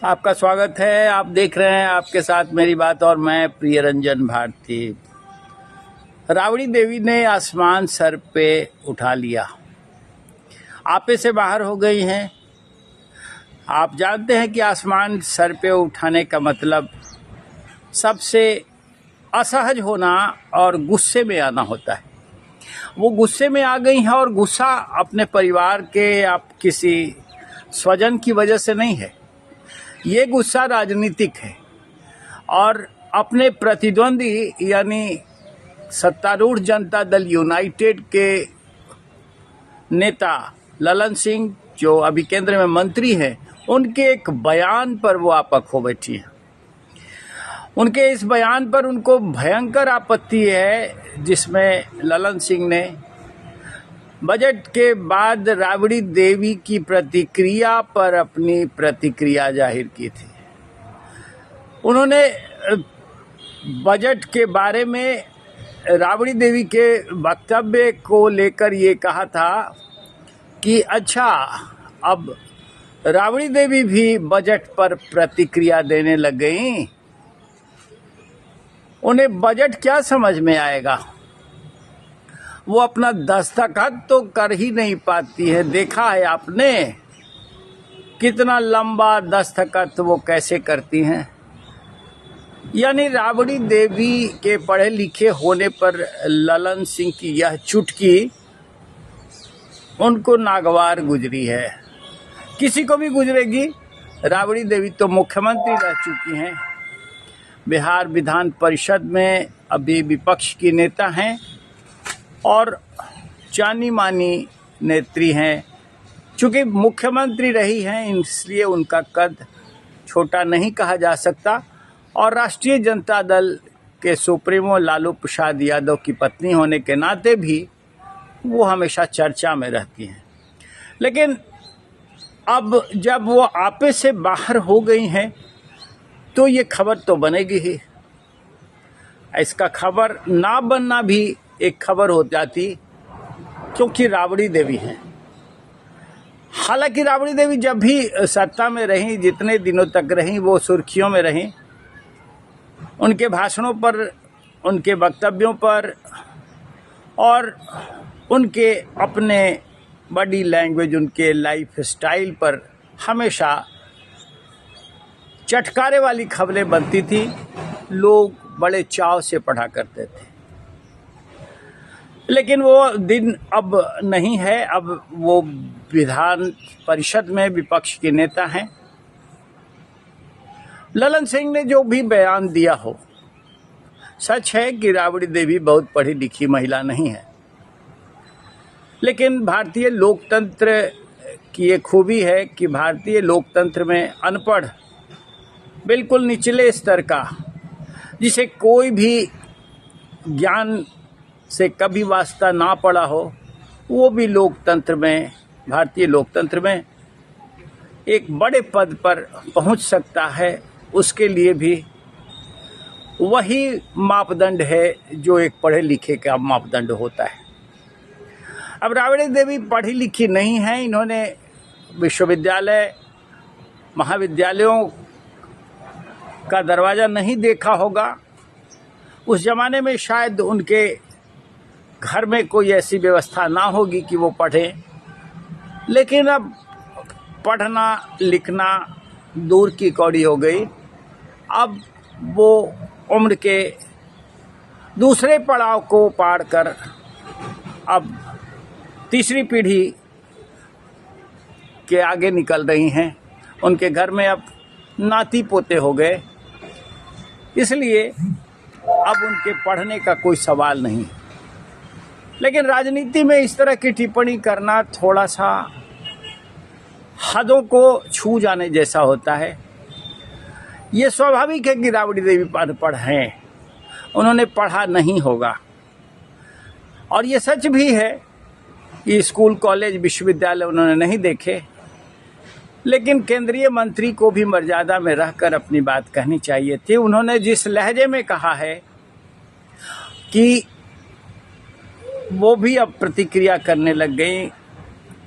आपका स्वागत है। आप देख रहे हैं आपके साथ मेरी बात और मैं प्रियरंजन भारती। राबड़ी देवी ने आसमान सर पे उठा लिया, आपे से बाहर हो गई हैं। आप जानते हैं कि आसमान सर पे उठाने का मतलब सबसे असहज होना और गुस्से में आना होता है। वो गुस्से में आ गई हैं और गुस्सा अपने परिवार के या किसी स्वजन की वजह से नहीं है। ये गुस्सा राजनीतिक है और अपने प्रतिद्वंदी यानी सत्तारूढ़ जनता दल यूनाइटेड के नेता ललन सिंह, जो अभी केंद्र में मंत्री हैं, उनके एक बयान पर वो आपक हो बैठी हैं। उनके इस बयान पर उनको भयंकर आपत्ति है, जिसमें ललन सिंह ने बजट के बाद राबड़ी देवी की प्रतिक्रिया पर अपनी प्रतिक्रिया जाहिर की थी। उन्होंने बजट के बारे में राबड़ी देवी के वक्तव्य को लेकर ये कहा था कि अच्छा, अब राबड़ी देवी भी बजट पर प्रतिक्रिया देने लग गई। उन्हें बजट क्या समझ में आएगा? वो अपना दस्तखत तो कर ही नहीं पाती है। देखा है आपने कितना लंबा दस्तखत वो कैसे करती हैं। यानी राबड़ी देवी के पढ़े लिखे होने पर ललन सिंह की यह चुटकी उनको नागवार गुजरी है। किसी को भी गुजरेगी। राबड़ी देवी तो मुख्यमंत्री रह चुकी हैं, बिहार विधान परिषद में अभी विपक्ष की नेता हैं और जानी मानी नेत्री हैं। चूँकि मुख्यमंत्री रही हैं, इसलिए उनका कद छोटा नहीं कहा जा सकता और राष्ट्रीय जनता दल के सुप्रीमो लालू प्रसाद यादव की पत्नी होने के नाते भी वो हमेशा चर्चा में रहती हैं। लेकिन अब जब वो आपे से बाहर हो गई हैं तो ये खबर तो बनेगी ही। इसका खबर ना बनना भी एक खबर हो जाती, क्योंकि राबड़ी देवी हैं। हालांकि राबड़ी देवी जब भी सत्ता में रहीं, जितने दिनों तक रहीं, वो सुर्खियों में रहीं। उनके भाषणों पर, उनके वक्तव्यों पर और उनके अपने बॉडी लैंग्वेज, उनके लाइफ स्टाइल पर हमेशा चटकारे वाली खबरें बनती थी। लोग बड़े चाव से पढ़ा करते थे। लेकिन वो दिन अब नहीं है। अब वो विधान परिषद में विपक्ष के नेता हैं। ललन सिंह ने जो भी बयान दिया हो, सच है कि राबड़ी देवी बहुत पढ़ी लिखी महिला नहीं है, लेकिन भारतीय लोकतंत्र की ये खूबी है कि भारतीय लोकतंत्र में अनपढ़, बिल्कुल निचले स्तर का, जिसे कोई भी ज्ञान से कभी वास्ता ना पड़ा हो, वो भी लोकतंत्र में, भारतीय लोकतंत्र में एक बड़े पद पर पहुंच सकता है। उसके लिए भी वही मापदंड है जो एक पढ़े लिखे का मापदंड होता है। अब राबड़ी देवी पढ़ी लिखी नहीं है। इन्होंने विश्वविद्यालय, महाविद्यालयों का दरवाज़ा नहीं देखा होगा। उस ज़माने में शायद उनके घर में कोई ऐसी व्यवस्था ना होगी कि वो पढ़ें। लेकिन अब पढ़ना लिखना दूर की कौड़ी हो गई। अब वो उम्र के दूसरे पड़ाव को पार कर अब तीसरी पीढ़ी के आगे निकल रही हैं। उनके घर में अब नाती पोते हो गए, इसलिए अब उनके पढ़ने का कोई सवाल नहीं। लेकिन राजनीति में इस तरह की टिप्पणी करना थोड़ा सा हदों को छू जाने जैसा होता है। ये स्वाभाविक है कि राबड़ी देवी अनपढ़ हैं, उन्होंने पढ़ा नहीं होगा। और ये सच भी है कि स्कूल, कॉलेज, विश्वविद्यालय उन्होंने नहीं देखे। लेकिन केंद्रीय मंत्री को भी मर्यादा में रहकर अपनी बात कहनी चाहिए थी। उन्होंने जिस लहजे में कहा है कि वो भी अब प्रतिक्रिया करने लग गई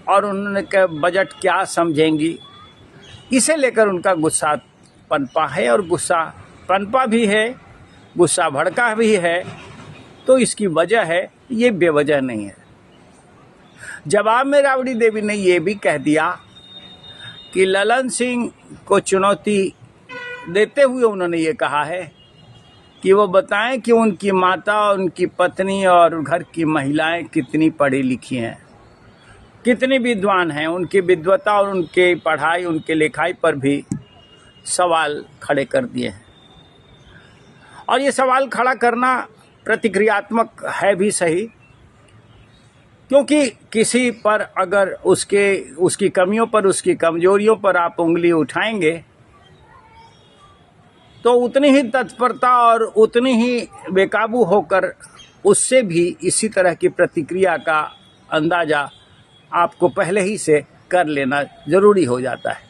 और उन्होंने कहा बजट क्या समझेंगी, इसे लेकर उनका गुस्सा पनपा है, और गुस्सा पनपा भी है, गुस्सा भड़का भी है। तो इसकी वजह है, ये बेवजह नहीं है। जवाब में राबड़ी देवी ने ये भी कह दिया कि ललन सिंह को चुनौती देते हुए उन्होंने ये कहा है कि वो बताएं कि उनकी माता, उनकी पत्नी और घर की महिलाएं कितनी पढ़ी लिखी हैं, कितनी विद्वान हैं। उनकी विद्वता और उनके पढ़ाई, उनके लिखाई पर भी सवाल खड़े कर दिए हैं। और ये सवाल खड़ा करना प्रतिक्रियात्मक है भी सही, क्योंकि किसी पर अगर उसकी कमियों पर, उसकी कमजोरियों पर आप उंगली उठाएंगे तो उतनी ही तत्परता और उतनी ही बेकाबू होकर उससे भी इसी तरह की प्रतिक्रिया का अंदाजा आपको पहले ही से कर लेना जरूरी हो जाता है।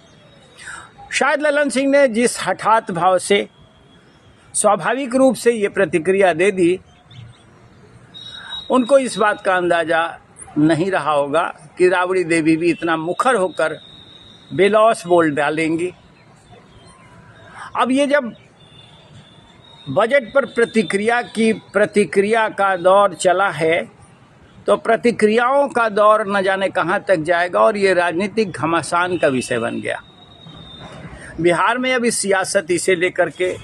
शायद ललन सिंह ने जिस हठात भाव से स्वाभाविक रूप से ये प्रतिक्रिया दे दी, उनको इस बात का अंदाजा नहीं रहा होगा कि राबड़ी देवी भी इतना मुखर होकर बेलौस बोल डालेंगी। अब ये जब बजट पर प्रतिक्रिया का दौर चला है, तो प्रतिक्रियाओं का दौर न जाने कहां तक जाएगा और ये राजनीतिक घमासान का विषय बन गया। बिहार में अभी सियासत इसे लेकर के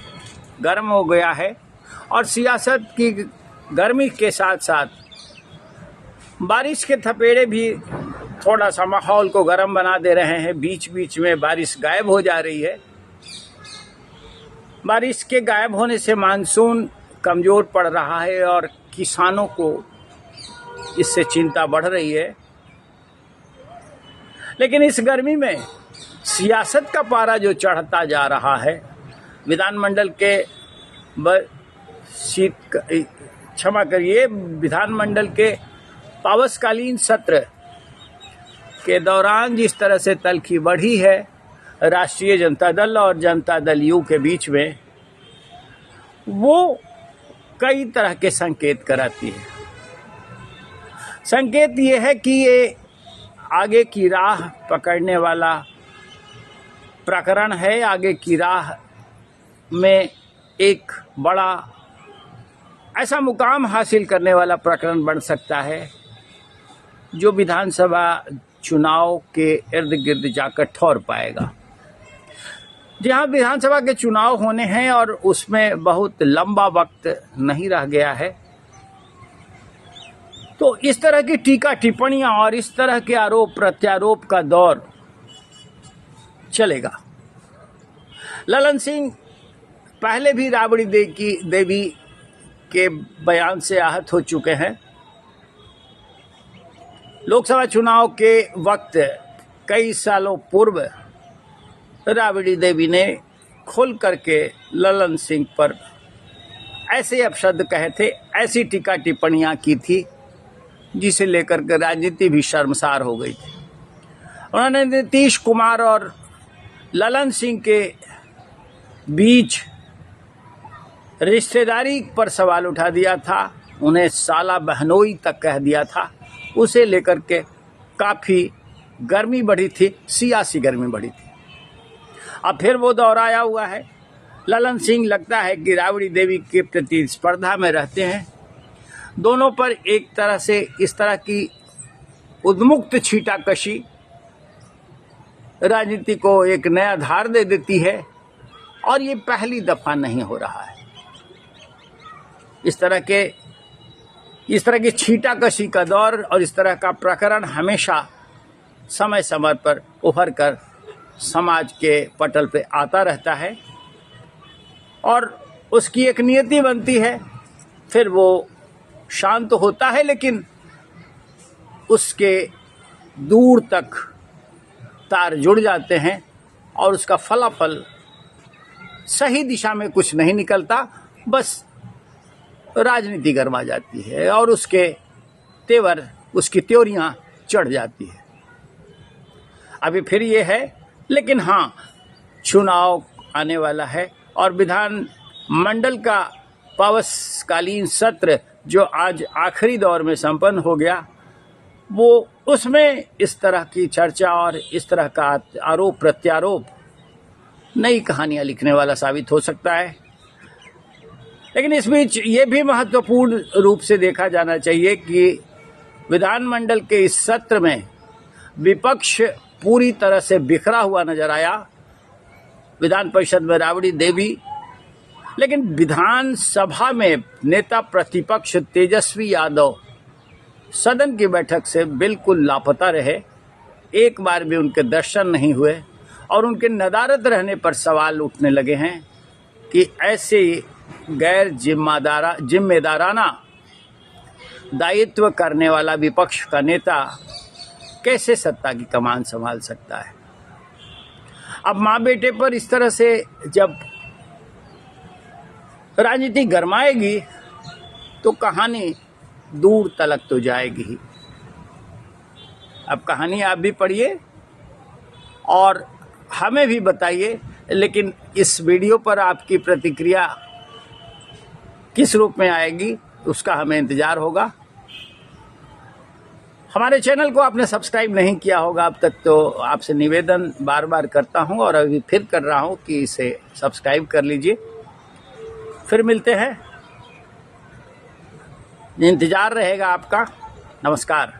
गर्म हो गया है, और सियासत की गर्मी के साथ साथ बारिश के थपेड़े भी थोड़ा सा माहौल को गर्म बना दे रहे हैं। बीच बीच में बारिश गायब हो जा रही है। बारिश के गायब होने से मानसून कमज़ोर पड़ रहा है और किसानों को इससे चिंता बढ़ रही है। लेकिन इस गर्मी में सियासत का पारा जो चढ़ता जा रहा है, विधानमंडल के विधानमंडल के पावसकालीन सत्र के दौरान जिस तरह से तल्खी बढ़ी है राष्ट्रीय जनता दल और जनता दल यू के बीच में, वो कई तरह के संकेत कराती है। संकेत ये है कि ये आगे की राह पकड़ने वाला प्रकरण है, आगे की राह में एक बड़ा ऐसा मुकाम हासिल करने वाला प्रकरण बन सकता है जो विधानसभा चुनाव के इर्द गिर्द जाकर ठौर पाएगा। जहां विधानसभा के चुनाव होने हैं और उसमें बहुत लंबा वक्त नहीं रह गया है, तो इस तरह की टीका टिप्पणियां और इस तरह के आरोप प्रत्यारोप का दौर चलेगा। ललन सिंह पहले भी राबड़ी देवी के बयान से आहत हो चुके हैं। लोकसभा चुनाव के वक्त कई सालों पूर्व राबड़ी देवी ने खोल करके ललन सिंह पर ऐसे अपशब्द कहे थे, ऐसी टीका टिप्पणियां की थी जिसे लेकर के राजनीति भी शर्मसार हो गई थी। उन्होंने नीतीश कुमार और ललन सिंह के बीच रिश्तेदारी पर सवाल उठा दिया था, उन्हें साला बहनोई तक कह दिया था। उसे लेकर के काफ़ी गर्मी बढ़ी थी, सियासी गर्मी बढ़ी थी। अब फिर वो दौर आया हुआ है। ललन सिंह लगता है कि राबड़ी देवी के प्रति स्पर्धा में रहते हैं। दोनों पर एक तरह से इस तरह की उन्मुक्त छींटाकशी राजनीति को एक नया धार दे देती है, और ये पहली दफा नहीं हो रहा है। इस तरह की छींटाकशी का दौर और इस तरह का प्रकरण हमेशा समय समय पर उभर कर समाज के पटल पे आता रहता है और उसकी एक नियति बनती है। फिर वो शांत होता है, लेकिन उसके दूर तक तार जुड़ जाते हैं और उसका फलाफल सही दिशा में कुछ नहीं निकलता, बस राजनीति गरमा जाती है और उसके तेवर, उसकी त्योरियां चढ़ जाती है। अभी फिर ये है, लेकिन हाँ, चुनाव आने वाला है और विधान मंडल का पावसकालीन सत्र जो आज आखिरी दौर में संपन्न हो गया, वो उसमें इस तरह की चर्चा और इस तरह का आरोप प्रत्यारोप नई कहानियां लिखने वाला साबित हो सकता है। लेकिन इस बीच ये भी महत्वपूर्ण रूप से देखा जाना चाहिए कि विधानमंडल के इस सत्र में विपक्ष पूरी तरह से बिखरा हुआ नजर आया। विधान परिषद में राबड़ी देवी, लेकिन विधानसभा में नेता प्रतिपक्ष तेजस्वी यादव सदन की बैठक से बिल्कुल लापता रहे। एक बार भी उनके दर्शन नहीं हुए और उनके नदारद रहने पर सवाल उठने लगे हैं कि ऐसे गैर जिम्मेदाराना दायित्व करने वाला विपक्ष का नेता कैसे सत्ता की कमान संभाल सकता है। अब माँ बेटे पर इस तरह से जब राजनीति गरमाएगी तो कहानी दूर तलक तो जाएगी ही। अब कहानी आप भी पढ़िए और हमें भी बताइए, लेकिन इस वीडियो पर आपकी प्रतिक्रिया किस रूप में आएगी उसका हमें इंतजार होगा। हमारे चैनल को आपने सब्सक्राइब नहीं किया होगा अब तक, तो आपसे निवेदन बार बार करता हूं और अभी फिर कर रहा हूं कि इसे सब्सक्राइब कर लीजिए। फिर मिलते हैं, इंतजार रहेगा आपका। नमस्कार।